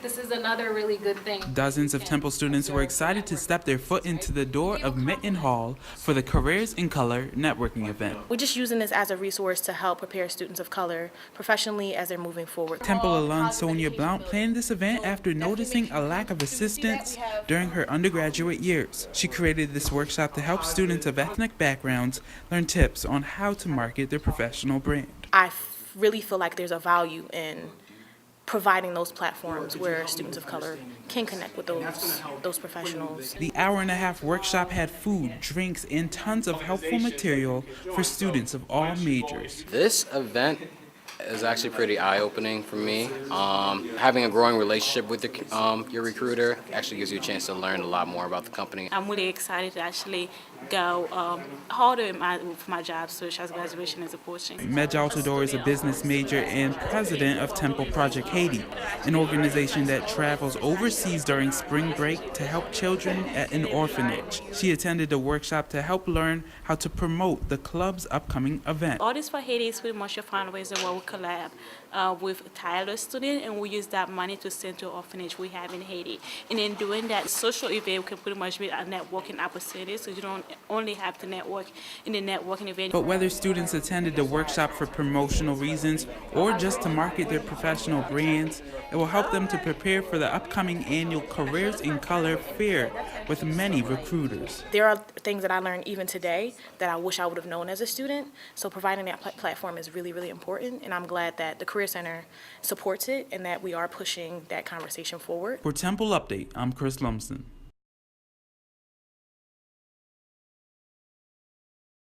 This is another really good thing. Dozens of Temple students were excited to step their foot into the door of Mitten Hall for the Careers in Color networking event. We're just using this as a resource to help prepare students of color professionally as they're moving forward. Temple alum Sonia Blount planned this event after noticing a lack of assistance during her undergraduate years. She created this workshop to help students of ethnic backgrounds learn tips on how to market their professional brand. I really feel like there's a value in providing those platforms where students of color can connect with those professionals. The hour-and-a-half workshop had food, drinks, and tons of helpful material for students of all majors. This event is actually pretty eye-opening for me. Having a growing relationship with your recruiter actually gives you a chance to learn a lot more about the company. I'm really excited to actually go harder for my job search as graduation is approaching. Medj Altador is a business major and president of Temple Project Haiti, an organization that travels overseas during spring break to help children at an orphanage. She attended a workshop to help learn how to promote the club's upcoming event. Artists for Haiti is pretty much a fundraiser where we collab with Tyler students, and we use that money to send to an orphanage we have in Haiti. And in doing that, social event can pretty much be a networking opportunity, so you don't only have to network in the networking event. But whether students attended the workshop for promotional reasons or just to market their professional brands, it will help them to prepare for the upcoming annual Careers in Color fair with many recruiters. There are things that I learned even today that I wish I would have known as a student, so providing that platform is really, really important, and I'm glad that the Career Center supports it and that we are pushing that conversation forward. For Temple Update, I'm Chris Lumsden.